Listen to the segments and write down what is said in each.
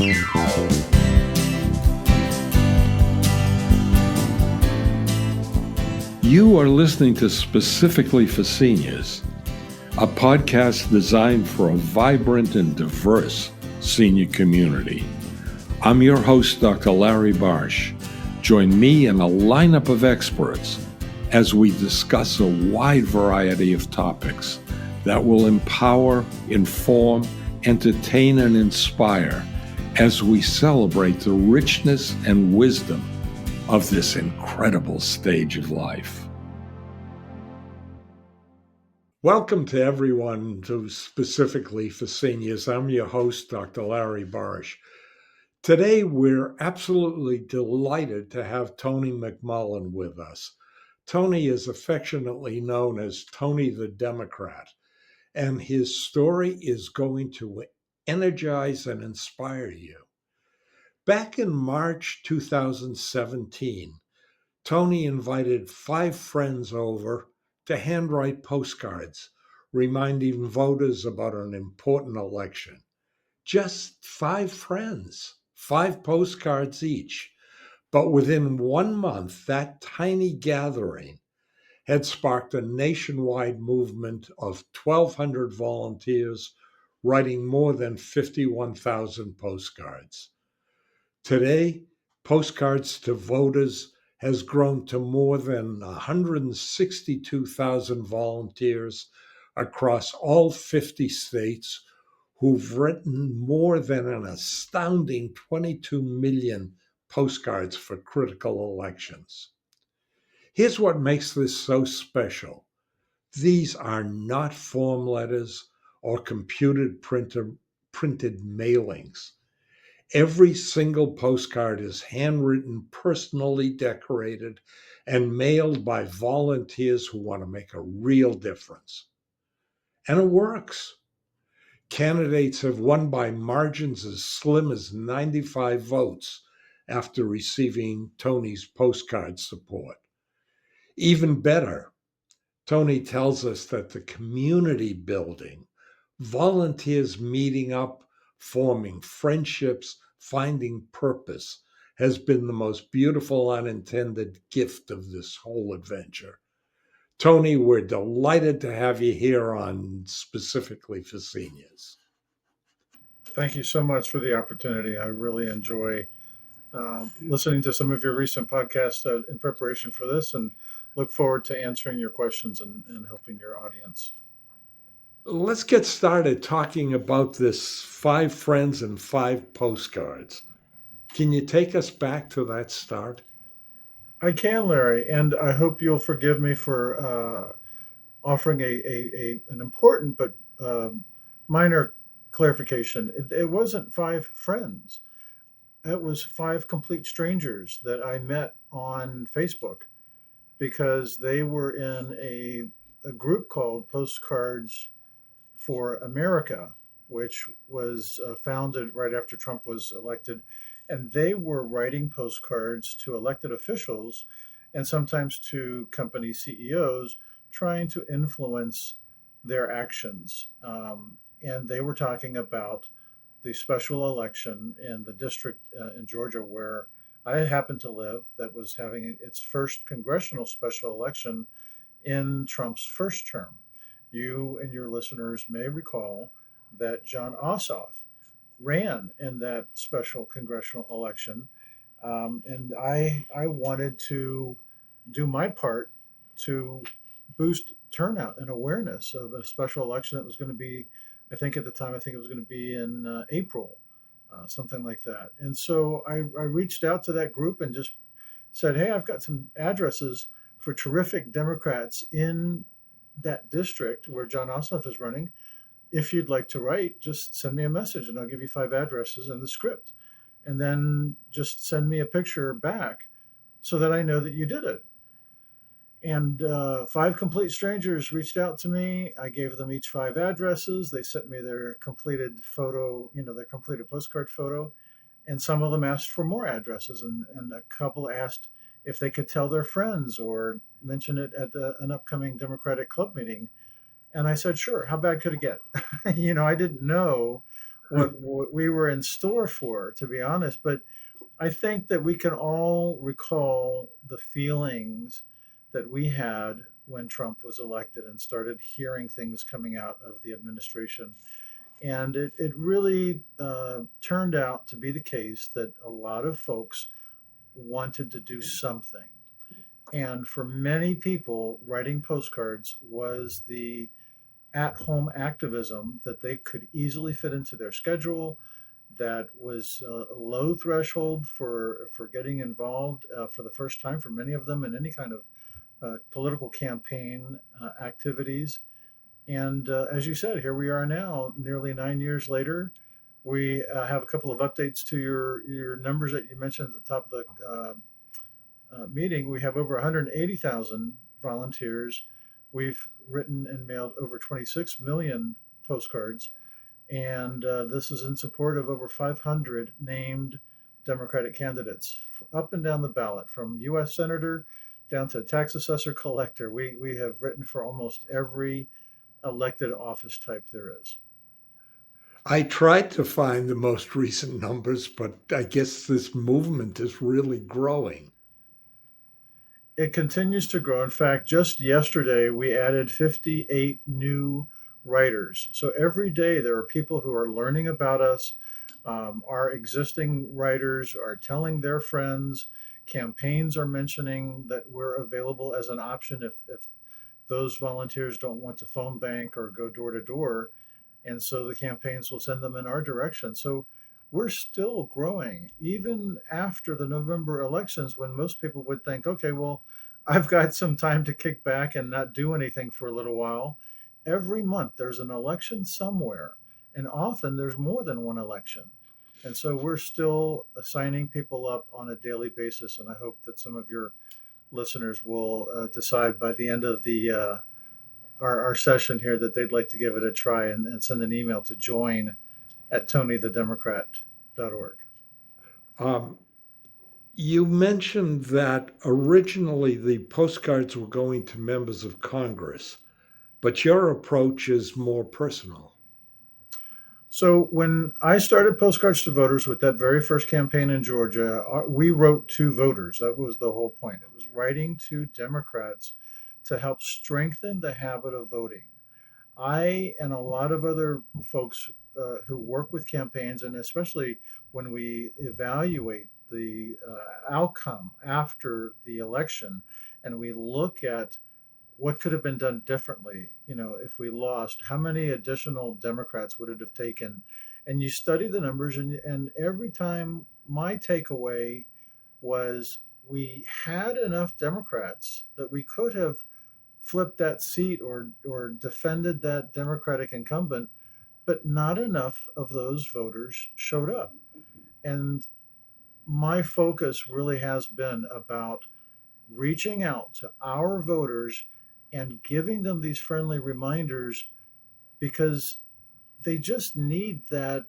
You are listening to Specifically for Seniors, a podcast designed for a vibrant and diverse senior community. I'm your host, Dr. Larry Barsh. Join me and a lineup of experts as we discuss a wide variety of topics that will empower, inform, entertain, and inspire as we celebrate the richness and wisdom of this incredible stage of life. Welcome to everyone to Specifically for Seniors. I'm your host, Dr. Larry Barsh. Today, we're absolutely delighted to have Tony McMullen with us. Tony is affectionately known as Tony the Democrat, and his story is going to energize and inspire you. Back in March 2017, Tony invited 5 friends over to handwrite postcards, reminding voters about an important election. Just 5 friends, 5 postcards each. But within 1 month, that tiny gathering had sparked a nationwide movement of 1,200 volunteers writing more than 51,000 postcards. Today, Postcards to Voters has grown to more than 162,000 volunteers across all 50 states who've written more than an astounding 22 million postcards for critical elections. Here's what makes this so special. These are not form letters or printed mailings. Every single postcard is handwritten, personally decorated, and mailed by volunteers who want to make a real difference. And it works. Candidates have won by margins as slim as 95 votes after receiving Tony's postcard support. Even better, Tony tells us that the community building, volunteers meeting up, forming friendships, finding purpose, has been the most beautiful unintended gift of this whole adventure. Tony, we're delighted to have you here on Specifically for Seniors. Thank you so much for the opportunity. I really enjoy listening to some of your recent podcasts in preparation for this, and look forward to answering your questions and helping your audience. Let's get started talking about this 5 friends and 5 postcards. Can you take us back to that start? I can, Larry, and I hope you'll forgive me for offering an important but minor clarification. It wasn't 5 friends. It was 5 complete strangers that I met on Facebook because they were in a group called Postcards for America, which was founded right after Trump was elected. And they were writing postcards to elected officials and sometimes to company CEOs, trying to influence their actions. And they were talking about the special election in the district in Georgia where I happen to live that was having its first congressional special election in Trump's first term. You and your listeners may recall that Jon Ossoff ran in that special congressional election. And I wanted to do my part to boost turnout and awareness of a special election that was going to be, I think at the time, it was going to be in April, something like that. And so I reached out to that group and just said, hey, I've got some addresses for terrific Democrats in that district where Jon Ossoff is running. If you'd like to write, just send me a message and I'll give you 5 addresses and the script. And then just send me a picture back so that I know that you did it. And 5 complete strangers reached out to me. I gave them each 5 addresses. They sent me their completed photo, their completed postcard photo. And some of them asked for more addresses. And a couple asked if they could tell their friends or mention it at an upcoming Democratic club meeting. And I said, sure, how bad could it get? I didn't know what we were in store for, to be honest. But I think that we can all recall the feelings that we had when Trump was elected and started hearing things coming out of the administration. And it really turned out to be the case that a lot of folks wanted to do something. And for many people, writing postcards was the at home activism that they could easily fit into their schedule, that was a low threshold for getting involved for the first time for many of them in any kind of political campaign activities. And as you said, here we are now, nearly 9 years later. We have a couple of updates to your numbers that you mentioned at the top of the meeting. We have over 180,000 volunteers. We've written and mailed over 26 million postcards, and this is in support of over 500 named Democratic candidates up and down the ballot, from U.S. Senator down to tax assessor collector. We have written for almost every elected office type there is. I tried to find the most recent numbers, but I guess this movement is really growing. It continues to grow. In fact, just yesterday we added 58 new writers. So every day there are people who are learning about us. Our existing writers are telling their friends. Campaigns are mentioning that we're available as an option if those volunteers don't want to phone bank or go door to door. And so the campaigns will send them in our direction. So we're still growing, even after the November elections, when most people would think, okay, well, I've got some time to kick back and not do anything for a little while. Every month there's an election somewhere, and often there's more than one election. And so we're still signing people up on a daily basis. And I hope that some of your listeners will decide by the end of our session here that they'd like to give it a try, and send an email to join at tonythedemocrat.org. Um, you mentioned that originally the postcards were going to members of Congress, but your approach is more personal. So when I started Postcards to Voters with that very first campaign in Georgia, we wrote to voters. That was the whole point. It was writing to Democrats to help strengthen the habit of voting. I and a lot of other folks who work with campaigns, and especially when we evaluate the outcome after the election, and we look at what could have been done differently, if we lost, how many additional Democrats would it have taken? And you study the numbers, and every time my takeaway was we had enough Democrats that we could have flipped that seat or defended that Democratic incumbent, but not enough of those voters showed up. And my focus really has been about reaching out to our voters and giving them these friendly reminders, because they just need that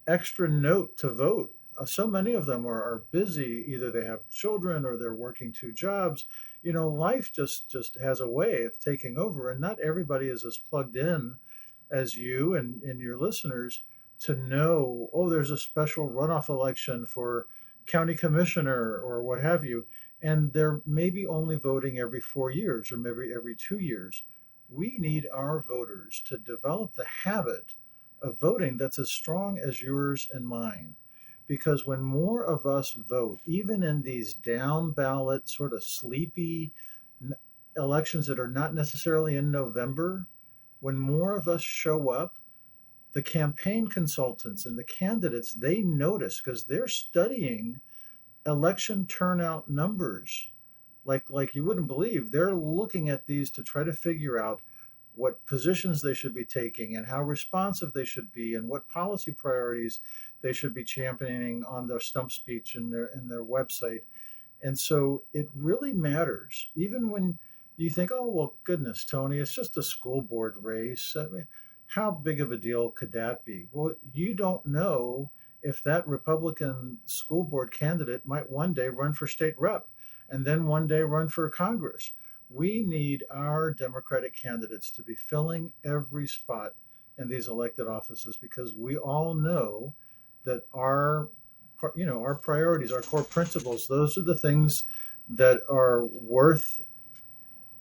extra note to vote. So many of them are busy. Either they have children or they're working two jobs. Life just has a way of taking over, and not everybody is as plugged in as you and your listeners to know, oh, there's a special runoff election for county commissioner or what have you. And they're maybe only voting every 4 years or maybe every 2 years. We need our voters to develop the habit of voting that's as strong as yours and mine. Because when more of us vote, even in these down ballot, sort of sleepy elections that are not necessarily in November, when more of us show up, the campaign consultants and the candidates, they notice, because they're studying election turnout numbers like you wouldn't believe. They're looking at these to try to figure out what positions they should be taking and how responsive they should be and what policy priorities they should be championing on their stump speech and their website. And so it really matters, even when you think, oh, well, goodness, Tony, it's just a school board race. I mean, how big of a deal could that be? Well, you don't know if that Republican school board candidate might one day run for state rep and then one day run for Congress. We need our Democratic candidates to be filling every spot in these elected offices, because we all know that our priorities, our core principles, those are the things that are worth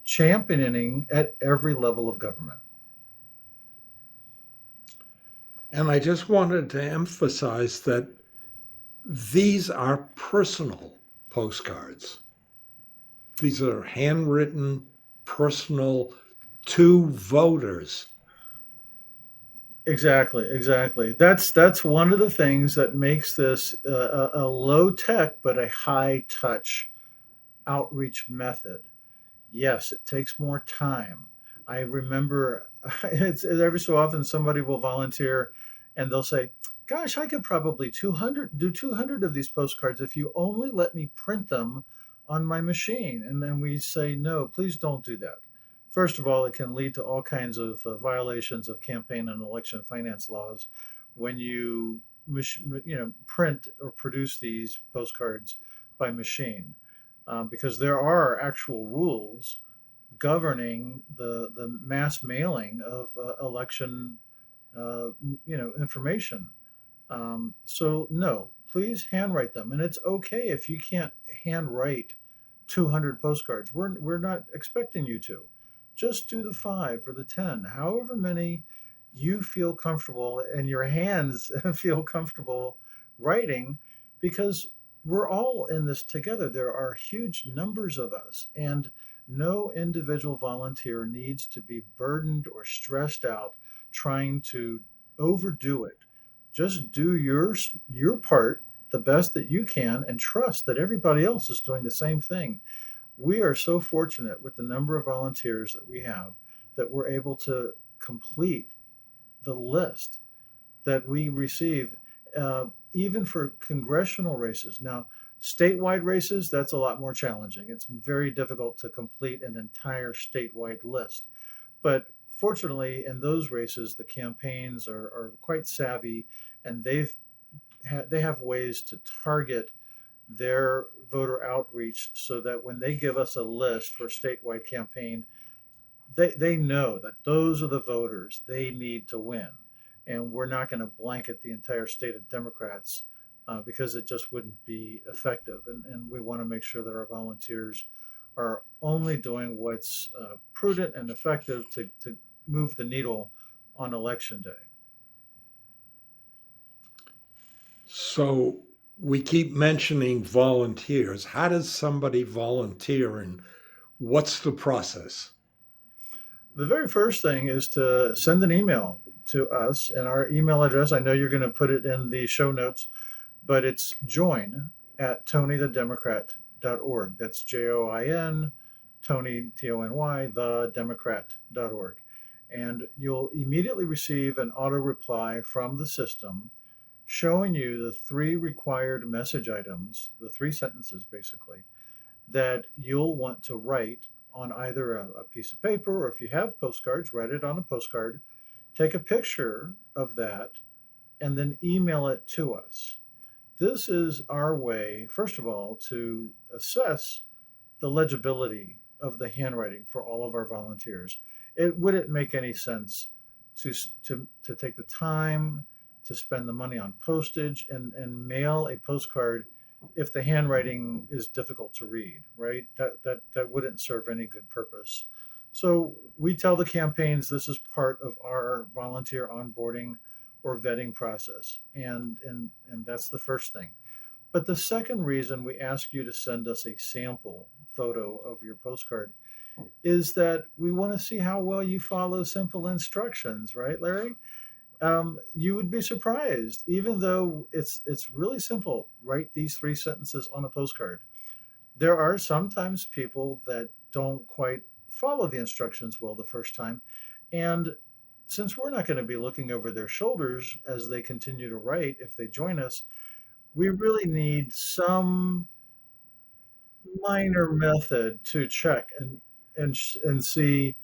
championing at every level of government. And I just wanted to emphasize that these are personal postcards. These are handwritten, personal to voters. Exactly, exactly. That's one of the things that makes this a low tech but a high touch outreach method. Yes, it takes more time. I remember it's every so often somebody will volunteer and they'll say, "Gosh, I could probably 200 of these postcards if you only let me print them on my machine." And then we say, "No, please don't do that." First of all, it can lead to all kinds of violations of campaign and election finance laws when print or produce these postcards by machine, because there are actual rules governing the mass mailing of election information. So no, please handwrite them, and it's okay if you can't handwrite 200 postcards. We're not expecting you to. Just do the 5 or the 10, however many you feel comfortable and your hands feel comfortable writing, because we're all in this together. There are huge numbers of us, and no individual volunteer needs to be burdened or stressed out trying to overdo it. Just do your part the best that you can and trust that everybody else is doing the same thing. We are so fortunate with the number of volunteers that we have that we're able to complete the list that we receive, even for congressional races. Now, statewide races, that's a lot more challenging. It's very difficult to complete an entire statewide list. But fortunately, in those races, the campaigns are quite savvy, and they have ways to target their voter outreach so that when they give us a list for statewide campaign, they know that those are the voters they need to win. And we're not going to blanket the entire state of Democrats, because it just wouldn't be effective. And we want to make sure that our volunteers are only doing what's prudent and effective to move the needle on election day. So we keep mentioning volunteers. How does somebody volunteer and what's the process? The very first thing is to send an email to us, and our email address, I know you're going to put it in the show notes, but it's join@tonythedemocrat.org. That's JOIN, Tony, TONY, thedemocrat.org. And you'll immediately receive an auto reply from the system showing you the 3 required message items, the 3 sentences basically, that you'll want to write on either a piece of paper, or if you have postcards, write it on a postcard, take a picture of that, and then email it to us. This is our way, first of all, to assess the legibility of the handwriting for all of our volunteers. It wouldn't make any sense to take the time to spend the money on postage and mail a postcard if the handwriting is difficult to read, right? That wouldn't serve any good purpose. So we tell the campaigns this is part of our volunteer onboarding or vetting process, and that's the first thing. But the second reason we ask you to send us a sample photo of your postcard is that we want to see how well you follow simple instructions, right, Larry? You would be surprised, even though it's really simple. Write these 3 sentences on a postcard. There are sometimes people that don't quite follow the instructions well the first time, and since we're not going to be looking over their shoulders as they continue to write if they join us, we really need some minor method to check and see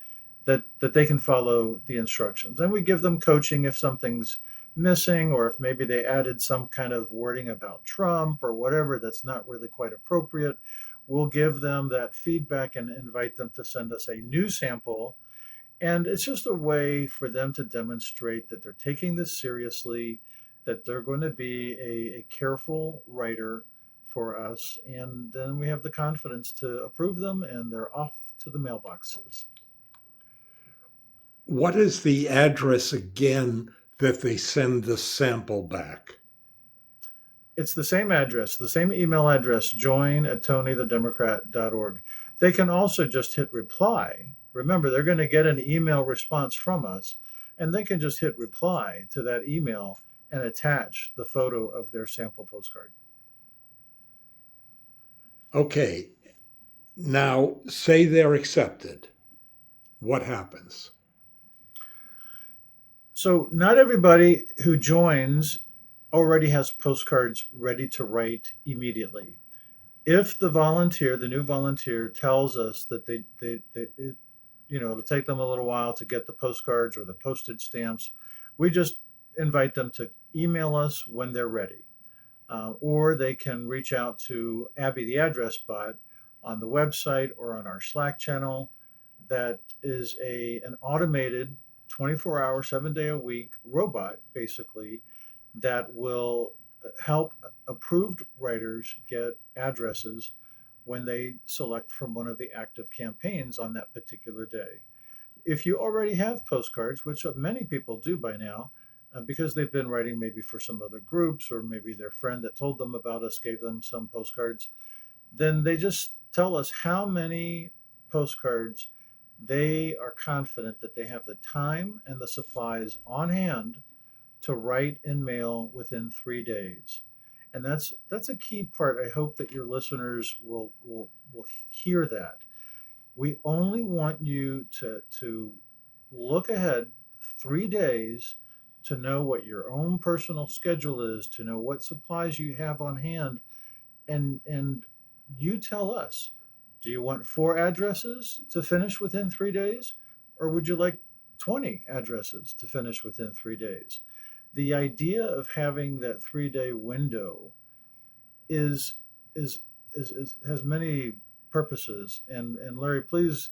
that they can follow the instructions. And we give them coaching if something's missing, or if maybe they added some kind of wording about Trump or whatever that's not really quite appropriate. We'll give them that feedback and invite them to send us a new sample. And it's just a way for them to demonstrate that they're taking this seriously, that they're going to be a careful writer for us. And then we have the confidence to approve them, and they're off to the mailboxes. What is the address again that they send the sample back? It's the same address, the same email address, join at tonythedemocrat.org. They can also just hit reply. Remember, they're going to get an email response from us, and they can just hit reply to that email and attach the photo of their sample postcard. Okay, now say they're accepted. What happens? So, not everybody who joins already has postcards ready to write immediately. If the volunteer, the new volunteer, tells us that it'll take them a little while to get the postcards or the postage stamps, we just invite them to email us when they're ready. Or they can reach out to Abby the address bot on the website or on our Slack channel. That is an automated 24-hour, 7-day a week robot, basically, that will help approved writers get addresses when they select from one of the active campaigns on that particular day. If you already have postcards, which many people do by now, because they've been writing maybe for some other groups, or maybe their friend that told them about us gave them some postcards, then they just tell us how many postcards they are confident that they have the time and the supplies on hand to write and mail within 3 days. And that's a key part. I hope that your listeners will hear that. We only want you to look ahead 3 days to know what your own personal schedule is, to know what supplies you have on hand, and you tell us, do you want 4 addresses to finish within 3 days, or would you like 20 addresses to finish within 3 days? The idea of having that 3-day window is has many purposes. And Larry, please,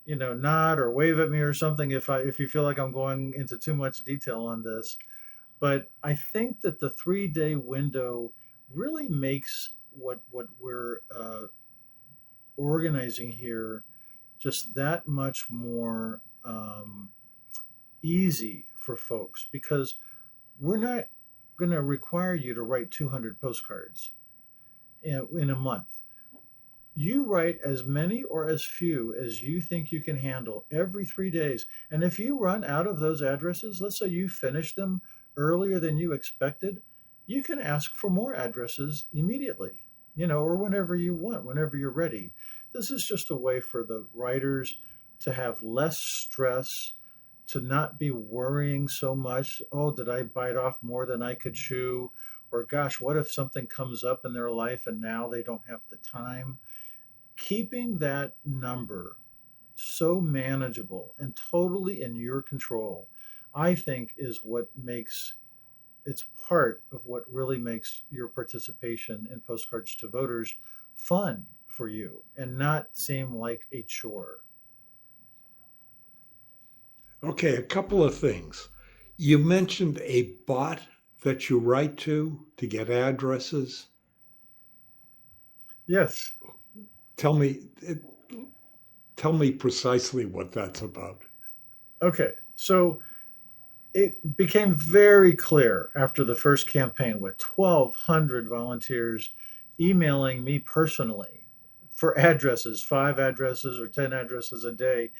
nod or wave at me or something if you feel like I'm going into too much detail on this. But I think that the 3-day window really makes what we're organizing here just that much more easy for folks, because we're not going to require you to write 200 postcards in a month. You write as many or as few as you think you can handle every 3 days. And if you run out of those addresses, let's say you finish them earlier than you expected, you can ask for more addresses immediately, or whenever you want, whenever you're ready. This is just a way for the writers to have less stress, to not be worrying so much. Oh, did I bite off more than I could chew? Or gosh, what if something comes up in their life and now they don't have the time? Keeping that number so manageable and totally in your control, I think, is what makes it's part of what really makes your participation in Postcards to Voters fun for you and not seem like a chore. Okay, a couple of things. You mentioned a bot that you write to get addresses. Yes. Tell me, tell me precisely what that's about. Okay. So it became very clear after the first campaign with 1,200 volunteers emailing me personally for addresses, 5 addresses or 10 addresses a day.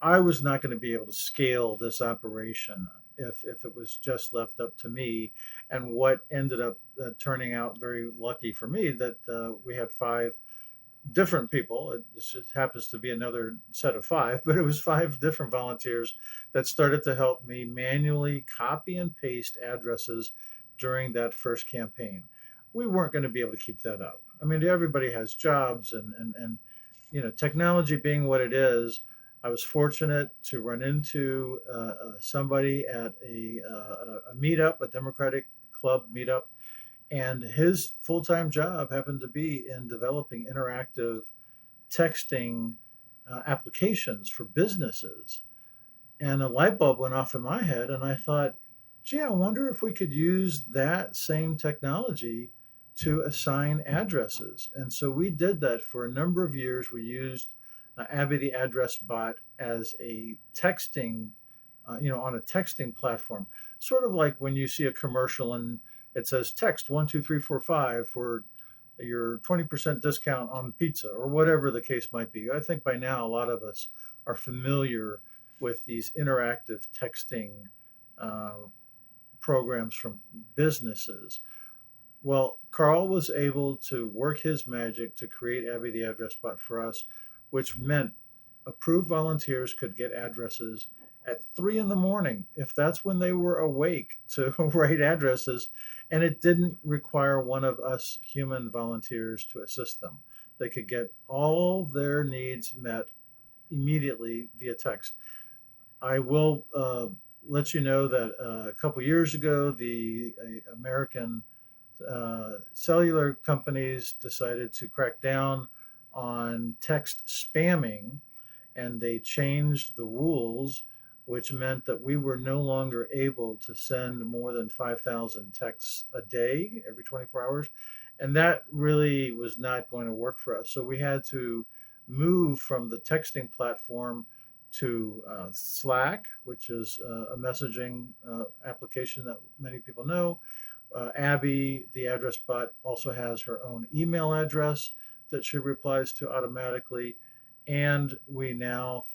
I was not going to be able to scale this operation if it was just left up to me. And what ended up turning out very lucky for me that we had 5 different people. It just happens to be another set of 5, but it was 5 different volunteers that started to help me manually copy and paste addresses during that first campaign. We weren't going to be able to keep that up. I mean, everybody has jobs, and technology being what it is, I was fortunate to run into somebody at a meetup, a Democratic Club meetup, and his full-time job happened to be in developing interactive texting applications for businesses. And a light bulb went off in my head, and I thought, gee, I wonder if we could use that same technology to assign addresses. And so we did that for a number of years. We used Abby the address bot as a texting, on a texting platform, sort of like when you see a commercial and it says text 12345 for your 20% discount on pizza or whatever the case might be. I think by now a lot of us are familiar with these interactive texting uh, programs from businesses. Well, Carl was able to work his magic to create Abby the address bot for us, which meant approved volunteers could get addresses at 3 in the morning if that's when they were awake to write addresses, and it didn't require one of us human volunteers to assist them. They could get all their needs met immediately via text. I will let you know that a couple years ago, the American cellular companies decided to crack down on text spamming, and they changed the rules, which meant that we were no longer able to send more than 5,000 texts a day every 24 hours. And that really was not going to work for us. So we had to move from the texting platform to Slack, which is a messaging application that many people know. Abby, the address bot, also has her own email address that she replies to automatically. And we now,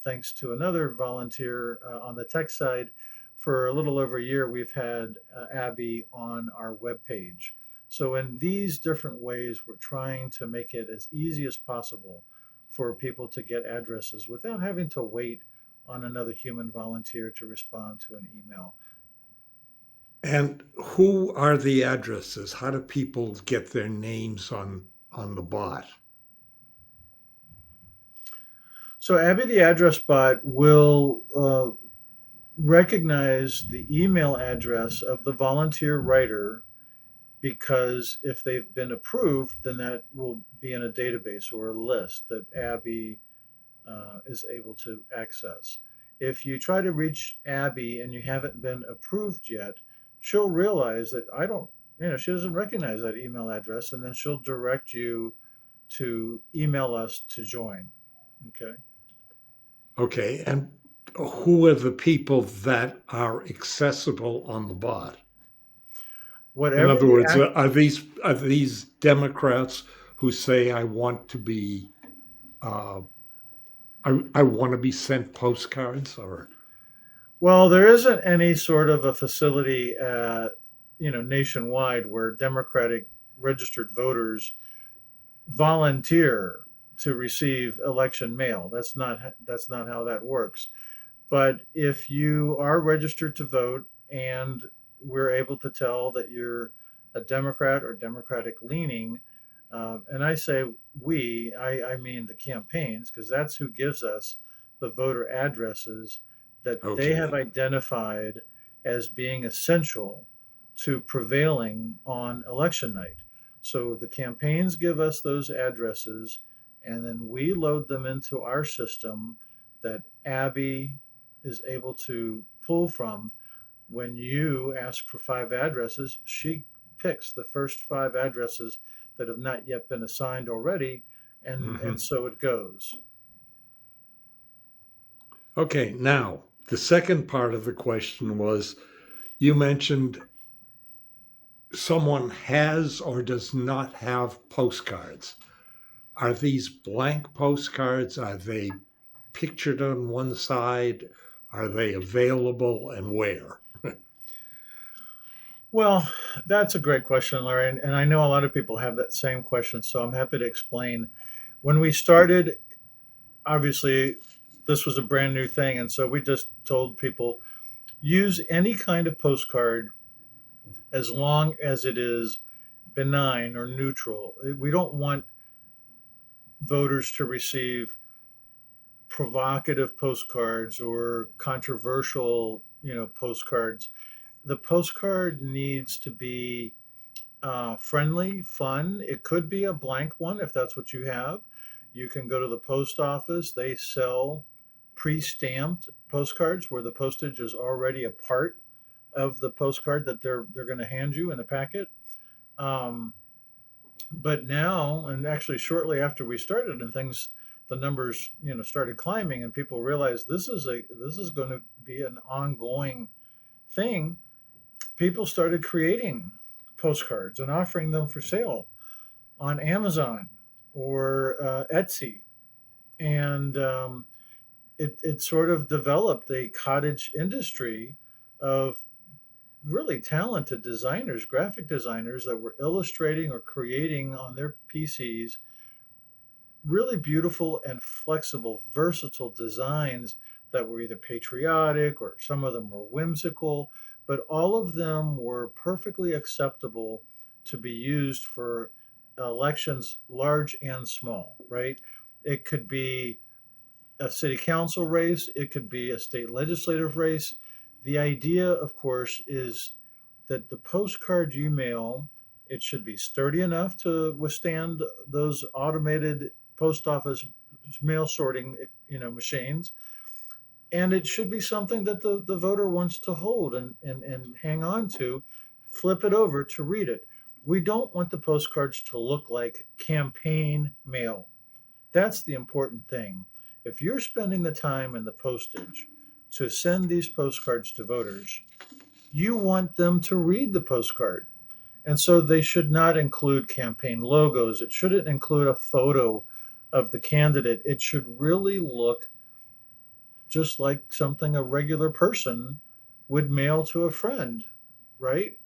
thanks to another volunteer on the tech side, for a little over a year, we've had Abby on our webpage. So, in these different ways, we're trying to make it as easy as possible for people to get addresses without having to wait on another human volunteer to respond to an email. And who are the addresses? How do people get their names on the bot? So, Abby, the address bot will recognize the email address of the volunteer writer, because if they've been approved, then that will be in a database or a list that Abby is able to access. If you try to reach Abby and you haven't been approved yet, she'll realize that she doesn't recognize that email address, and then she'll direct you to email us to join. Okay. Okay, and who are the people that are accessible on the bot? In Whatever other the words, act, are these Democrats who say uh, I want to be sent postcards, or well, there isn't any sort of a facility, nationwide where Democratic registered voters volunteer to receive election mail. That's not how that works. But if you are registered to vote and we're able to tell that you're a Democrat or Democratic leaning, and I say we, I mean the campaigns, because that's who gives us the voter addresses that they have okay, identified as being essential to prevailing on election night. So the campaigns give us those addresses, and then we load them into our system that Abby is able to pull from. When you ask for 5 addresses, she picks the first 5 addresses that have not yet been assigned already, and hmm so it goes. okay. Now, the second part of the question was you mentioned someone has or does not have postcards. Are these blank postcards? Are they pictured on one side? Are they available and where? Well, that's a great question, Larry, and I know a lot of people have that same question, so I'm happy to explain. When we started, obviously, this was a brand new thing, and so we just told people use any kind of postcard as long as it is benign or neutral. We don't want voters to receive provocative postcards or controversial, postcards. The postcard needs to be friendly, fun. It could be a blank one if that's what you have. You can go to the post office. They sell pre-stamped postcards where the postage is already a part of the postcard that they're going to hand you in a packet. Um, but now, and actually shortly after we started, and things, the numbers started climbing, and people realized this is going to be an ongoing thing. People started creating postcards and offering them for sale on Amazon or Etsy, and it sort of developed a cottage industry of really talented designers, graphic designers that were illustrating or creating on their PCs really beautiful and flexible, versatile designs that were either patriotic or some of them were whimsical, but all of them were perfectly acceptable to be used for elections large and small, right? It could be a city council race, it could be a state legislative race. The idea, of course, is that the postcard you mail, it should be sturdy enough to withstand those automated post office mail sorting, machines, and it should be something that the voter wants to hold and hang on to, flip it over to read it. We don't want the postcards to look like campaign mail. That's the important thing. If you're spending the time and the postage to send these postcards to voters, you want them to read the postcard. And so they should not include campaign logos. It shouldn't include a photo of the candidate. It should really look just like something a regular person would mail to a friend, right?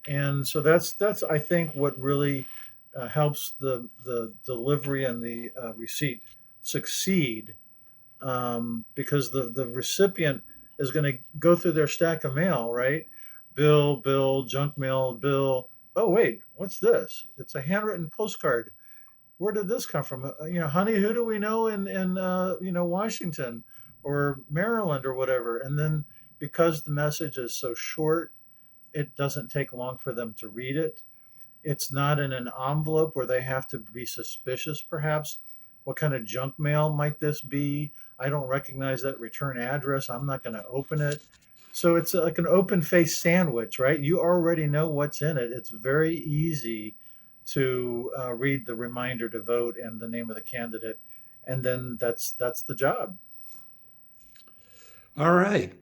And so that's I think what really helps the delivery and the receipt succeed, because the recipient is going to go through their stack of mail, right? Bill, junk mail, bill. Oh wait, what's this? It's a handwritten postcard. Where did this come from? Honey, who do we know in Washington or Maryland or whatever? And then because the message is so short, it doesn't take long for them to read it. It's not in an envelope where they have to be suspicious, perhaps. What kind of junk mail might this be? I don't recognize that return address. I'm not going to open it. So it's like an open faced sandwich, right? You already know what's in it. It's very easy to read the reminder to vote and the name of the candidate, and then that's the job. All right.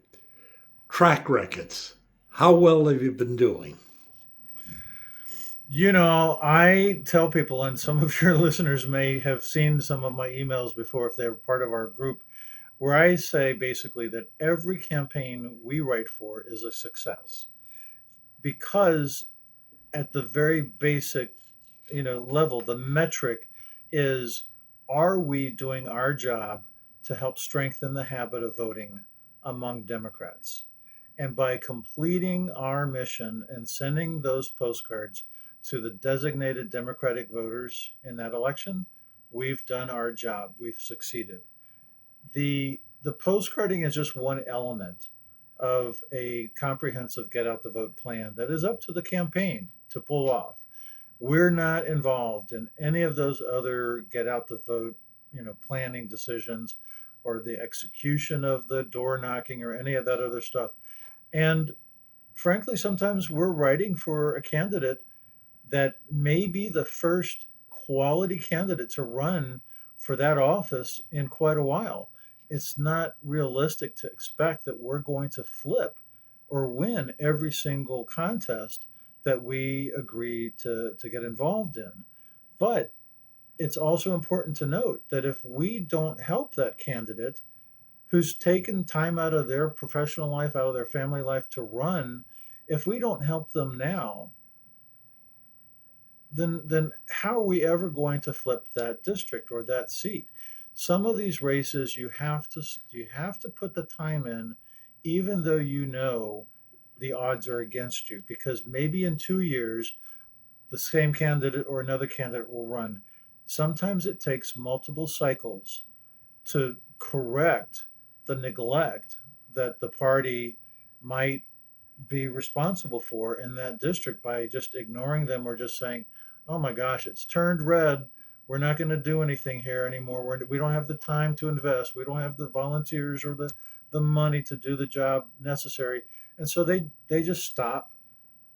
Track records. How well have you been doing? I tell people, and some of your listeners may have seen some of my emails before if they're part of our group, where I say basically that every campaign we write for is a success because at the very basic, level, the metric is, are we doing our job to help strengthen the habit of voting among Democrats? And by completing our mission and sending those postcards to the designated Democratic voters in that election, we've done our job. We've succeeded. The postcarding is just one element of a comprehensive get out the vote plan that is up to the campaign to pull off. We're not involved in any of those other get out the vote, planning decisions or the execution of the door knocking or any of that other stuff. And frankly, sometimes we're writing for a candidate that may be the first quality candidate to run for that office in quite a while. It's not realistic to expect that we're going to flip or win every single contest that we agree to get involved in. But it's also important to note that if we don't help that candidate who's taken time out of their professional life, out of their family life to run, if we don't help them now, then how are we ever going to flip that district or that seat? Some of these races you have to put the time in, even though the odds are against you, because maybe in 2 years the same candidate or another candidate will run. Sometimes it takes multiple cycles to correct the neglect that the party might be responsible for in that district by just ignoring them or just saying, oh my gosh, it's turned red. we're not going to do anything here anymore. We don't have the time to invest. We don't have the volunteers or the money to do the job necessary. And so they just stop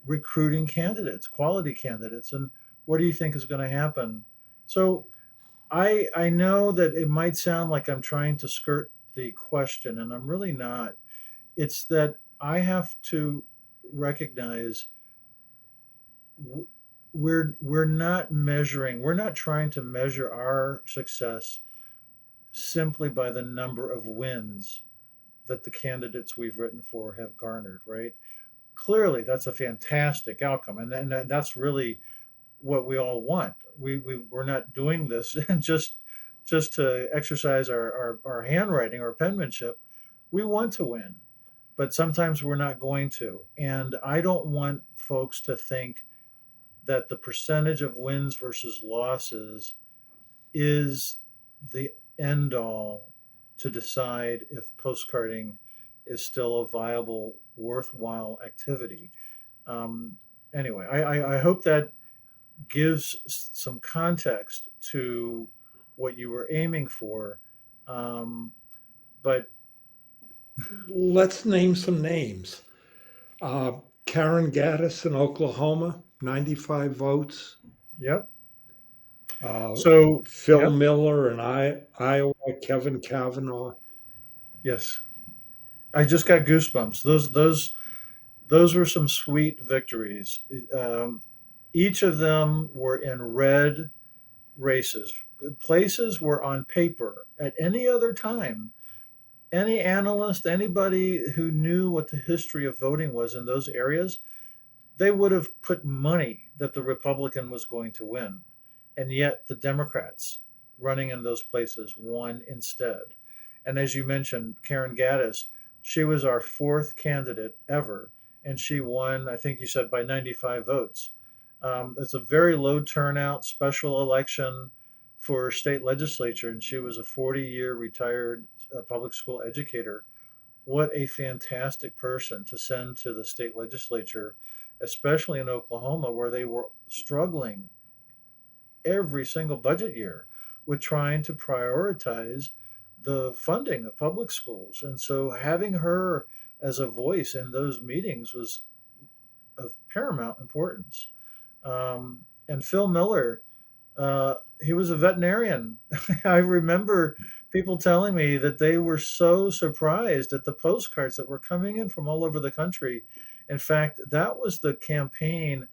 recruiting candidates, quality candidates. And what do you think is going to happen? So I know that it might sound like I'm trying to skirt the question, and I'm really not. It's that I have to recognize we're not trying to measure our success simply by the number of wins that the candidates we've written for have garnered, right? Clearly, that's a fantastic outcome, and that's really what we all want. We're not doing this just to exercise our handwriting or penmanship. We want to win, but sometimes we're not going to. And I don't want folks to think that the percentage of wins versus losses is the end all to decide if postcarding is still a viable, worthwhile activity. Um, anyway, I hope that gives some context to what you were aiming for. Um, but Let's name some names. Karen Gaddis in Oklahoma, 95 votes. yep. Uh, So Phil yep. Miller in Iowa, Kevin Kavanaugh. Yes. I just got goosebumps. Those were some sweet victories. Um, each of them were in red races, places where on paper at any other time, any analyst, anybody who knew what the history of voting was in those areas, they would have put money that the Republican was going to win. And yet the Democrats running in those places won instead. And as you mentioned, Karen Gaddis, she was our fourth candidate ever, and she won, I think you said, by 95 votes. It's a very low turnout special election for state legislature, and she was a 40-year retired public school educator. What a fantastic person to send to the state legislature, especially in Oklahoma, where they were struggling every single budget year with trying to prioritize the funding of public schools. And so having her as a voice in those meetings was of paramount importance. And Phil Miller, he was a veterinarian. I remember people telling me that they were so surprised at the postcards that were coming in from all over the country. In fact, that was the campaign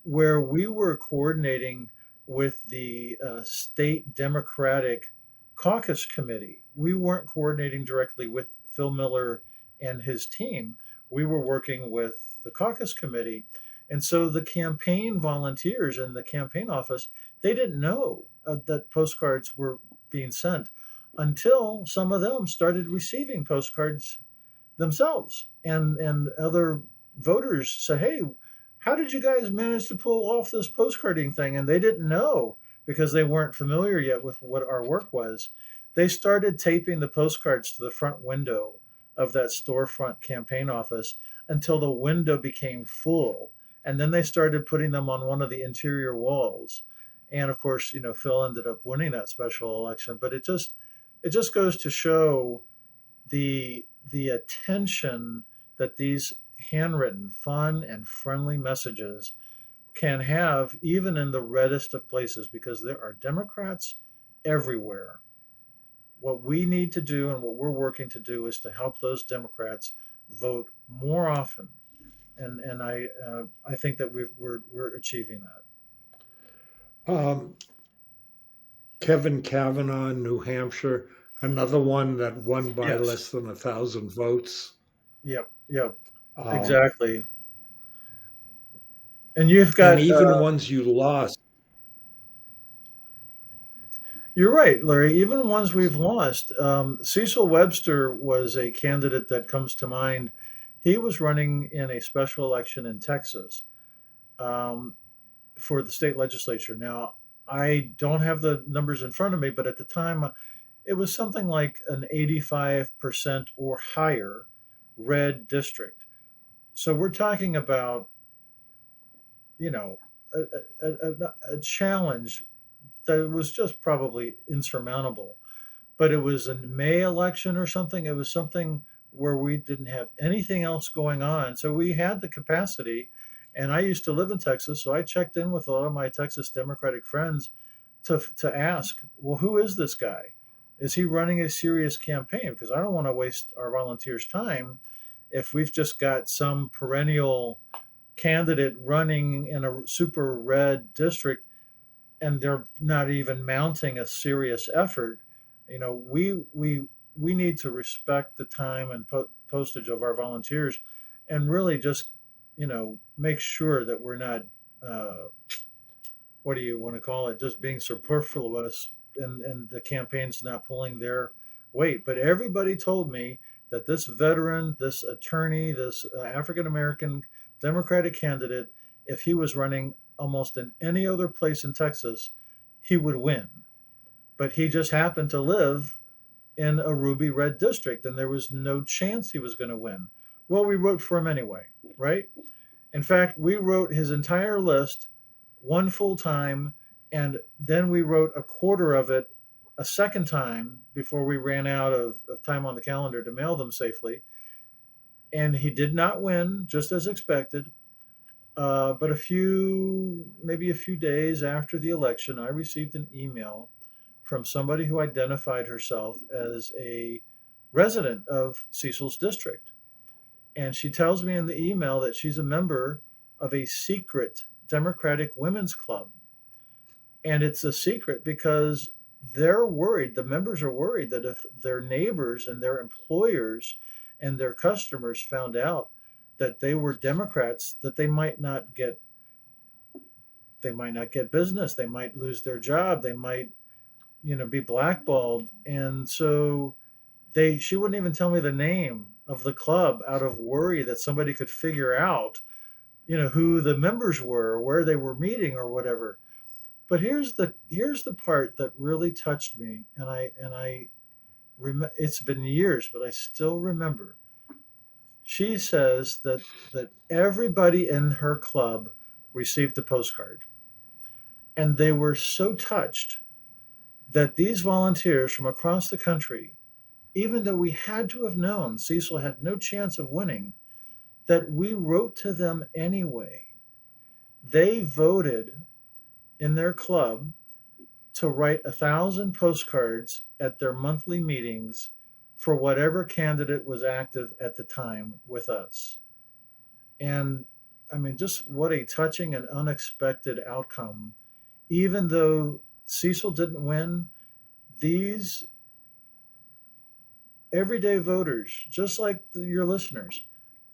where we were coordinating with the state Democratic caucus committee. We weren't coordinating directly with Phil Miller and his team. We were working with the caucus committee. And so the campaign volunteers in the campaign office, they didn't know that postcards were being sent until some of them started receiving postcards themselves. And other voters said, "Hey, how did you guys manage to pull off this postcarding thing?" And they didn't know because they weren't familiar yet with what our work was. They started taping the postcards to the front window of that storefront campaign office until the window became full. And then they started putting them on one of the interior walls. And of course, Phil ended up winning that special election. But it just goes to show the attention that these handwritten, fun, and friendly messages can have even in the reddest of places because there are Democrats everywhere. What we need to do and what we're working to do is to help those Democrats vote more often, and I think that we're achieving that. Um, Kevin Kavanaugh in New Hampshire, another one that won by Yes. less than 1,000 votes. Yep. Yep. Um, Exactly. And you've and got even ones you lost. you're right, Larry. Even ones we've lost. Cecil Webster was a candidate that comes to mind. He was running in a special election in Texas um, for the state legislature. Now, I don't have the numbers in front of me, but at the time, it was something like an 85% or higher red district. So we're talking about, you know, a challenge that was just probably insurmountable. But it was a May election or something. It was something where we didn't have anything else going on. So we had the capacity. And I used to live in Texas, so I checked in with a lot of my Texas Democratic friends to ask, well, who is this guy? Is he running a serious campaign? Because I don't want to waste our volunteers' time if we've just got some perennial candidate running in a super red district and they're not even mounting a serious effort. We need to respect the time and postage of our volunteers, and really just make sure that we're not what do you want to call it, just being superfluous, and the campaign's not pulling their weight. But everybody told me that this veteran, this attorney, this African American Democratic candidate, if he was running almost in any other place in Texas, he would win. But he just happened to live in a ruby red district, and there was no chance he was going to win. Well, we wrote for him anyway, right? In fact, we wrote his entire list one full time, and then we wrote a quarter of it a second time before we ran out of time on the calendar to mail them safely. And he did not win, just as expected. But maybe a few days after the election, I received an email from somebody who identified herself as a resident of Cecil's district. And she tells me in the email that she's a member of a secret Democratic Women's Club. And it's a secret because they're worried, the members are worried that if their neighbors and their employers and their customers found out that they were Democrats, that they might not get business, they might lose their job, they might be blackballed. And so she wouldn't even tell me the name of the club out of worry that somebody could figure out who the members were or where they were meeting or whatever. But here's the part that really touched me, and it's been years, but I still remember. She says that everybody in her club received a postcard, and they were so touched that these volunteers from across the country, even though we had to have known Cecil had no chance of winning, that we wrote to them anyway. They voted in their club to write 1,000 postcards at their monthly meetings for whatever candidate was active at the time with us. And I mean, just what a touching and unexpected outcome. Even though Cecil didn't win, these everyday voters, just like your listeners,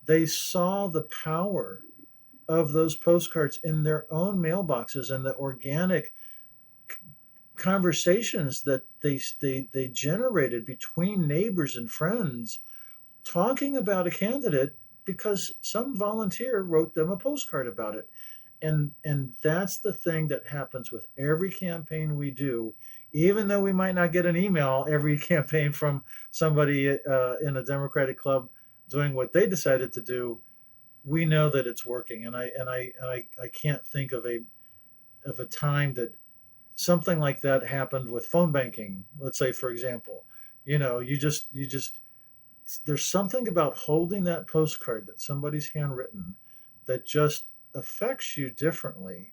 they saw the power of those postcards in their own mailboxes and the organic conversations that they generated between neighbors and friends talking about a candidate because some volunteer wrote them a postcard about it. And that's the thing that happens with every campaign we do. Even though we might not get an email every campaign from somebody in a Democratic club doing what they decided to do, we know that it's working. And I can't think of a time that something like that happened with phone banking. Let's say, for example, you just there's something about holding that postcard that somebody's handwritten that just affects you differently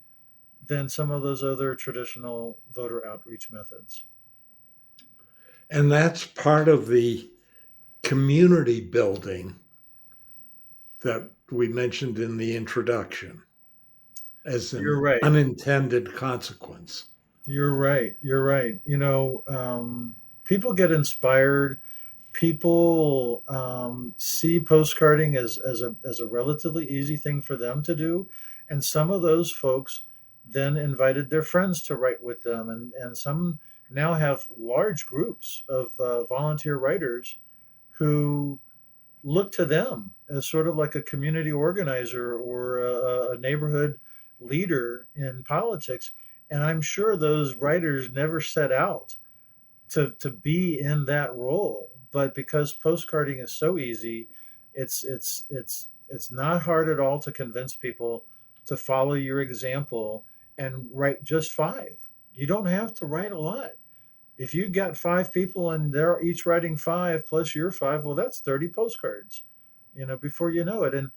than some of those other traditional voter outreach methods. And that's part of the community building that we mentioned in the introduction as You're an right. unintended consequence. You're right. You're right. People get inspired. People see postcarding as a relatively easy thing for them to do. And some of those folks then invited their friends to write with them. And some now have large groups of volunteer writers who look to them as sort of like a community organizer or a neighborhood leader in politics. And I'm sure those writers never set out to be in that role. But because postcarding is so easy, it's not hard at all to convince people to follow your example and write just five. You don't have to write a lot. If you got five people and they're each writing five plus your five, well, that's 30 postcards, before you know it. And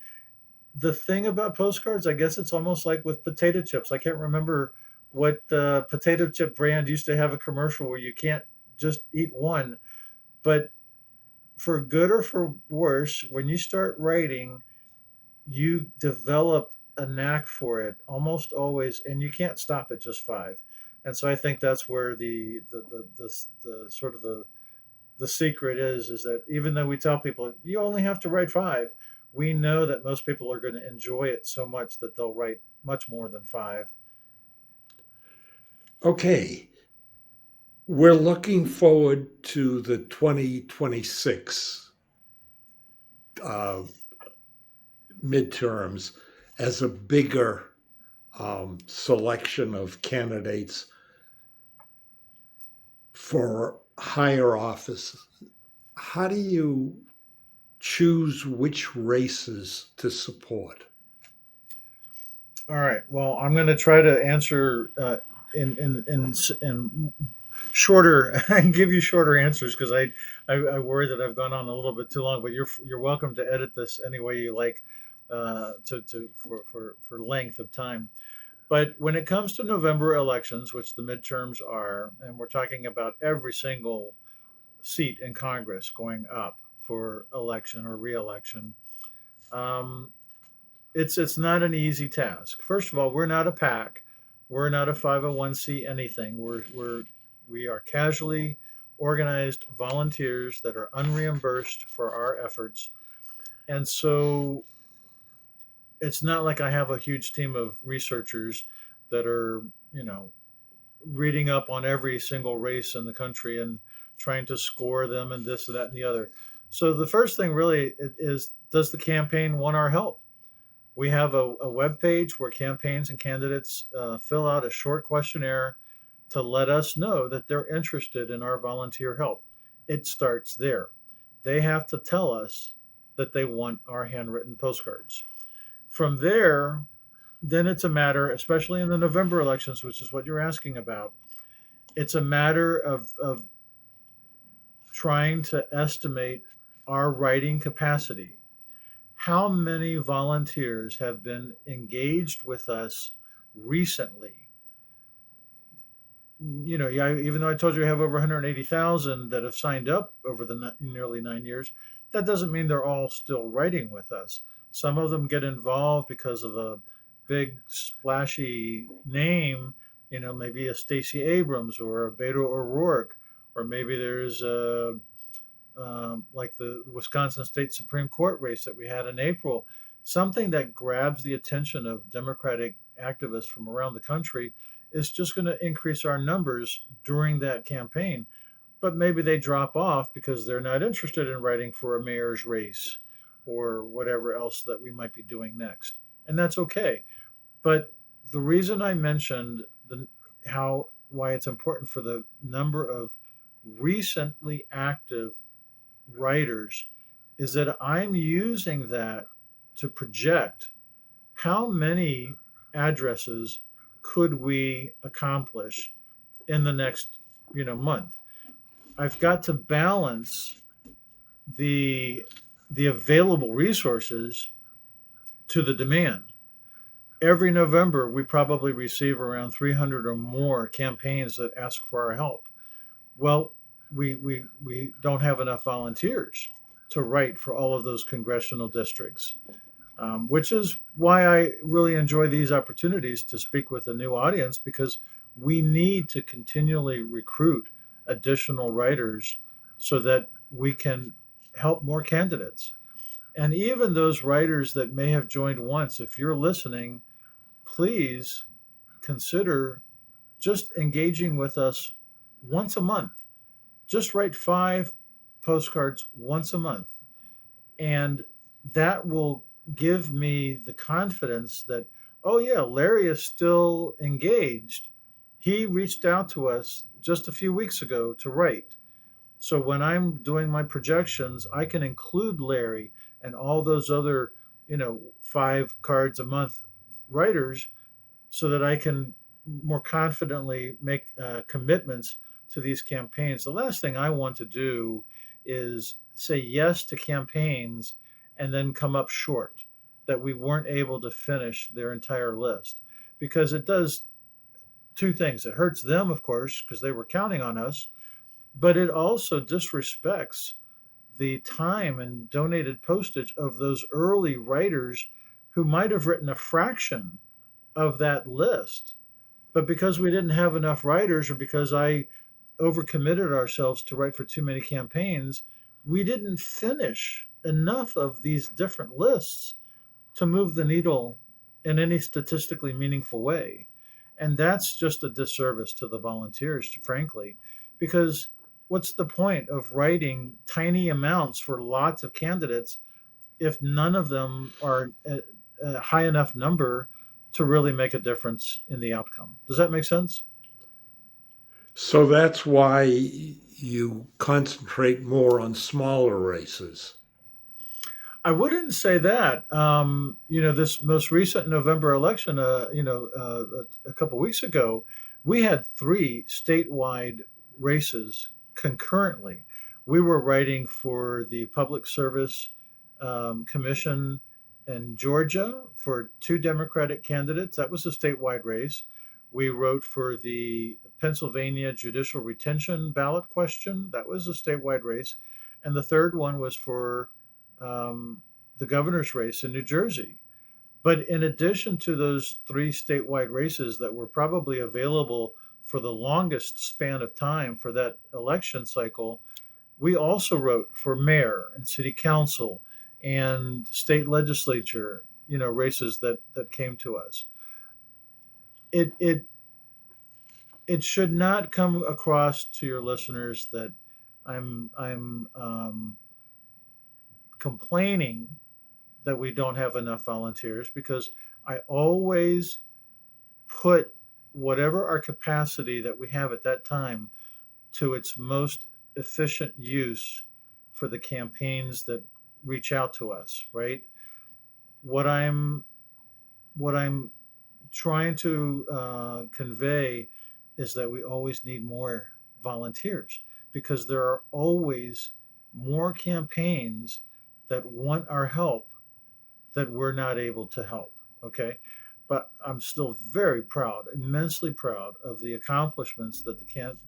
the thing about postcards, I guess it's almost like with potato chips. I can't remember what the potato chip brand used to have a commercial where you can't just eat one. But for good or for worse, when you start writing, you develop a knack for it almost always, and you can't stop at just five. And so I think that's where the sort of the secret is that even though we tell people you only have to write five, we know that most people are going to enjoy it so much that they'll write much more than five. Okay, we're looking forward to the 2026 uh, midterms as a bigger selection of candidates for higher office. How do you choose which races to support? All right. Well, I'm going to try to answer in shorter and give you shorter answers because I worry that I've gone on a little bit too long. But you're welcome to edit this any way you like to for length of time. But when it comes to November elections, which the midterms are, and we're talking about every single seat in Congress going up for election or reelection, um, it's not an easy task. First of all, we're not a PAC, we're not a 501c anything. We are casually organized volunteers that are unreimbursed for our efforts, and so it's not like I have a huge team of researchers that are reading up on every single race in the country and trying to score them and this and that and the other. So the first thing really is, does the campaign want our help? We have a web page where campaigns and candidates fill out a short questionnaire to let us know that they're interested in our volunteer help. It starts there. They have to tell us that they want our handwritten postcards. From there, then it's a matter, especially in the November elections, which is what you're asking about, it's a matter of trying to estimate our writing capacity. How many volunteers have been engaged with us recently? Yeah, even though I told you I have over 180,000 that have signed up over the nearly 9 years, that doesn't mean they're all still writing with us. Some of them get involved because of a big splashy name, maybe a Stacey Abrams or a Beto O'Rourke, or maybe there's like the Wisconsin State Supreme Court race that we had in April, something that grabs the attention of Democratic activists from around the country is just going to increase our numbers during that campaign. But maybe they drop off because they're not interested in writing for a mayor's race or whatever else that we might be doing next. And that's okay. But the reason I mentioned how why it's important for the number of recently active writers is that I'm using that to project how many addresses could we accomplish in the next month. I've got to balance the the available resources to the demand. Every November, we probably receive around 300 or more campaigns that ask for our help. Well, we don't have enough volunteers to write for all of those congressional districts, which is why I really enjoy these opportunities to speak with a new audience because we need to continually recruit additional writers so that we can help more candidates. And even those writers that may have joined once, if you're listening, please consider just engaging with us once a month. Just write five postcards once a month. And that will give me the confidence that, oh, yeah, Larry is still engaged. He reached out to us just a few weeks ago to write. So when I'm doing my projections, I can include Larry and all those other, five cards a month writers so that I can more confidently make commitments to these campaigns. The last thing I want to do is say yes to campaigns and then come up short, that we weren't able to finish their entire list, because it does two things. It hurts them, of course, because they were counting on us, but it also disrespects the time and donated postage of those early writers who might have written a fraction of that list. But because we didn't have enough writers, or because I overcommitted ourselves to write for too many campaigns, we didn't finish enough of these different lists to move the needle in any statistically meaningful way. And that's just a disservice to the volunteers, frankly, because what's the point of writing tiny amounts for lots of candidates if none of them are a high enough number to really make a difference in the outcome? Does that make sense? So that's why you concentrate more on smaller races. I wouldn't say that. This most recent November election, a couple weeks ago, we had three statewide races concurrently. We were writing for the Public Service Commission in Georgia for two Democratic candidates. That was a statewide race. We wrote for the Pennsylvania judicial retention ballot question. That was a statewide race. And the third one was for um, the governor's race in New Jersey. But in addition to those three statewide races that were probably available for the longest span of time for that election cycle, we also wrote for mayor and city council and state legislature, races that came to us. It should not come across to your listeners that I'm complaining that we don't have enough volunteers, because I always put whatever our capacity that we have at that time to its most efficient use for the campaigns that reach out to us, right? What I'm trying to convey is that we always need more volunteers, because there are always more campaigns that want our help that we're not able to help. Okay. But I'm still very proud, immensely proud of the accomplishments that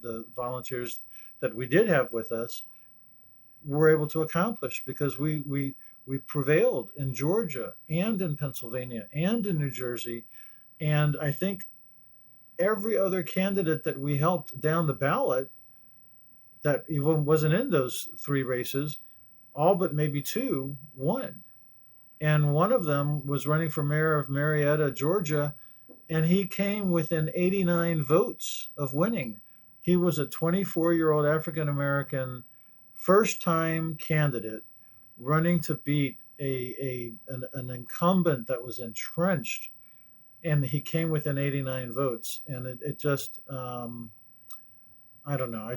the volunteers that we did have with us were able to accomplish, because we prevailed in Georgia and in Pennsylvania and in New Jersey. And I think every other candidate that we helped down the ballot that even wasn't in those three races, all but maybe two, won. And one of them was running for mayor of Marietta, Georgia, and he came within 89 votes of winning. He was a 24-year-old African American first time candidate running to beat an incumbent that was entrenched, and he came within 89 votes. And it just I don't know.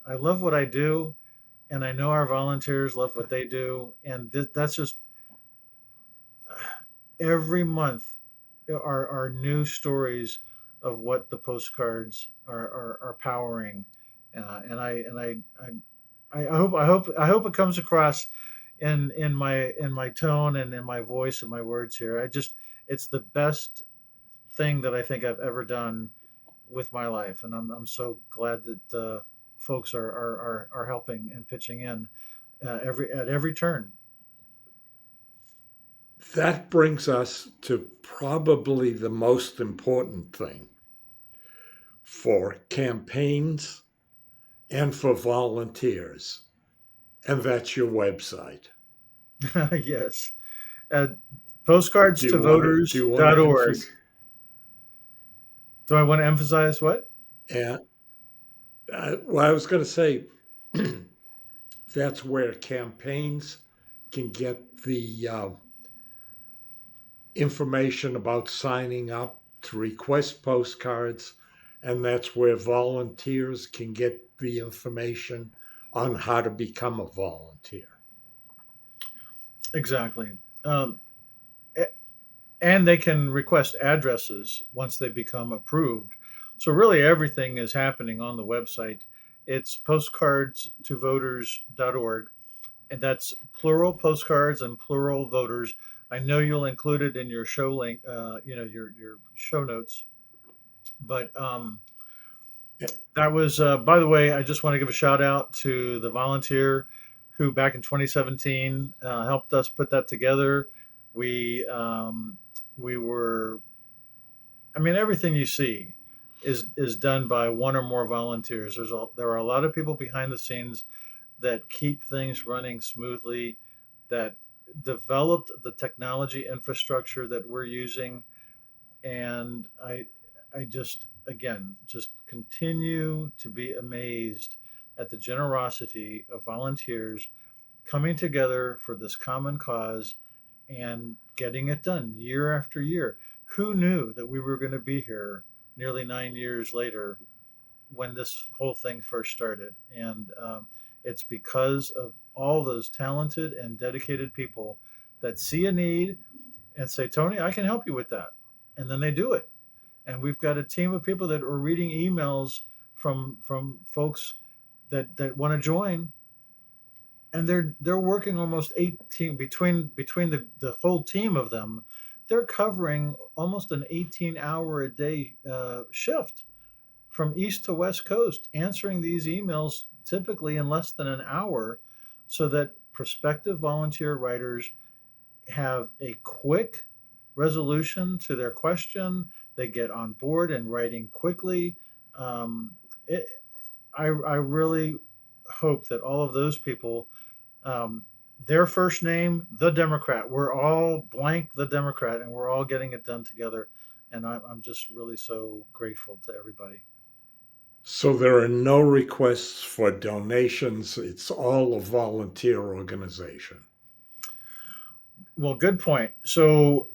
I love what I do, and I know our volunteers love what they do, and that's just every month are new stories of what the postcards are powering, and I hope it comes across in my tone and in my voice and my words here. It's the best thing that I think I've ever done with my life, and I'm so glad that folks are helping and pitching in at every turn. That brings us to probably the most important thing for campaigns and for volunteers, and that's your website. Yes, at postcards Do you to want to do you want to voters.org. emphasize? Do I want to emphasize what? And well, I was going to say that's where campaigns can get the information about signing up to request postcards, and that's where volunteers can get the information on how to become a volunteer. Exactly. Um, and they can request addresses once they become approved. So really everything is happening on the website. It's postcards2voters.org, and that's plural postcards and plural voters. I know you'll include it in your show link, your show notes. But that was, by the way, I just want to give a shout out to the volunteer who back in 2017 helped us put that together. We we were, I mean, everything you see is done by one or more volunteers. There are a lot of people behind the scenes that keep things running smoothly, that developed the technology infrastructure that we're using, and I just again just continue to be amazed at the generosity of volunteers coming together for this common cause and getting it done year after year. Who knew that we were going to be here nearly 9 years later when this whole thing first started? And it's because of all those talented and dedicated people that see a need and say, Tony, I can help you with that. And then they do it. And we've got a team of people that are reading emails from folks that want to join, and they're working almost 18 between the whole team of them. They're covering almost an 18-hour a day shift from east to west coast, answering these emails typically in less than an hour, so that prospective volunteer writers have a quick resolution to their question. They get on board and writing quickly. Um, it, I really hope that all of those people, um, their first name, the Democrat, we're all blank, the Democrat, and we're all getting it done together. And I'm just really so grateful to everybody. So there are no requests for donations. It's all a volunteer organization. Well, good point. So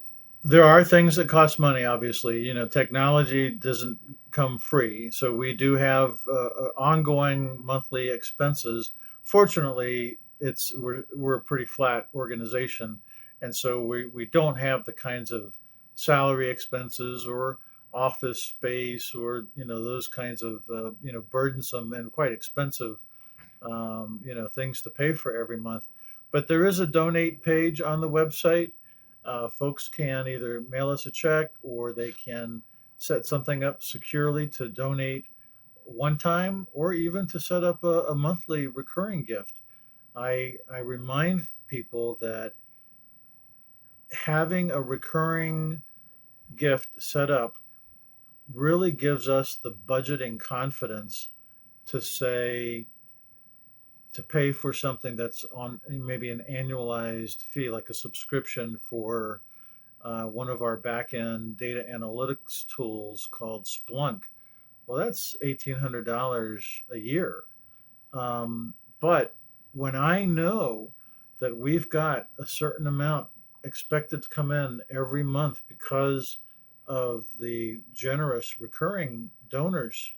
there are things that cost money, obviously. You know, technology doesn't come free. So we do have ongoing monthly expenses. Fortunately, we're a pretty flat organization. And so we don't have the kinds of salary expenses or office space or, those kinds of, burdensome and quite expensive things to pay for every month. But there is a donate page on the website. Folks can either mail us a check or they can set something up securely to donate one time or even to set up a monthly recurring gift. I remind people that having a recurring gift set up really gives us the budgeting confidence to say, to pay for something that's on maybe an annualized fee, like a subscription for one of our back end data analytics tools called Splunk. Well, that's $1,800 a year. But when I know that we've got a certain amount expected to come in every month because of the generous recurring donors,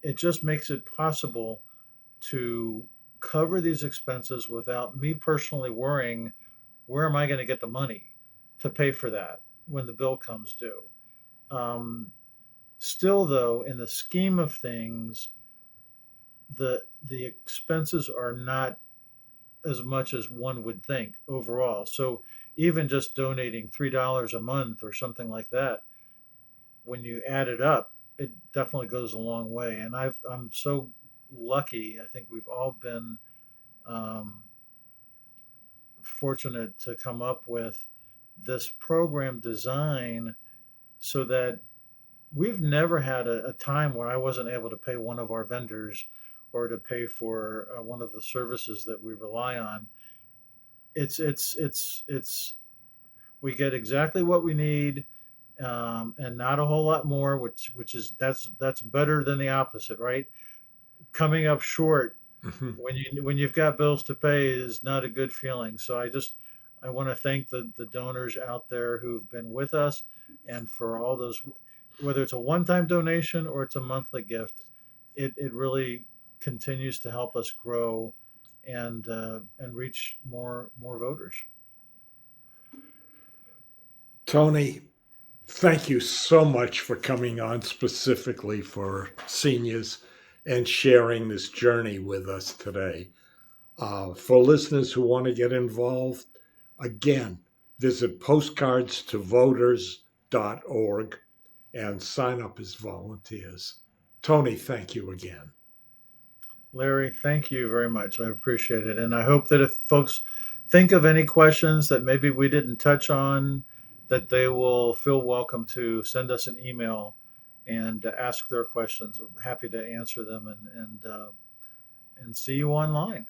it just makes it possible to cover these expenses without me personally worrying, where am I going to get the money to pay for that when the bill comes due. Um, Still, though, in the scheme of things, the expenses are not as much as one would think overall. So even just donating $3 a month or something like that, when you add it up, it definitely goes a long way. And I'm so lucky. I think we've all been um, fortunate to come up with this program design so that we've never had a time where I wasn't able to pay one of our vendors or to pay for one of the services that we rely on. It's we get exactly what we need, and not a whole lot more, which is that's better than the opposite, right? Coming up short Mhm. when you've got bills to pay is not a good feeling. So I want to thank the donors out there who've been with us, and for all those, whether it's a one-time donation or it's a monthly gift, it really continues to help us grow and reach more voters. Tony, thank you so much for coming on specifically for seniors and sharing this journey with us today. For listeners who want to get involved, again, visit postcardstовoters.org and sign up as volunteers. Tony, thank you again. Larry, thank you very much. I appreciate it. And I hope that if folks think of any questions that maybe we didn't touch on, that they will feel welcome to send us an email and ask their questions. I'm happy to answer them and see you online.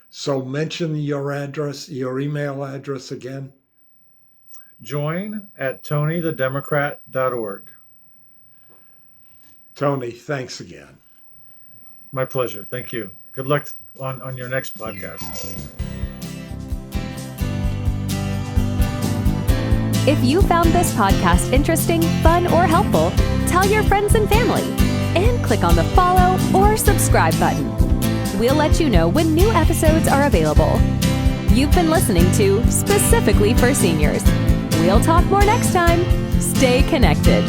So mention your address, your email address again. Join@TonyTheDemocrat.org. Tony, thanks again. My pleasure. Thank you. Good luck on your next podcast. If you found this podcast interesting, fun, or helpful, tell your friends and family, and click on the follow or subscribe button. We'll let you know when new episodes are available. You've been listening to Specifically for Seniors. We'll talk more next time. Stay connected.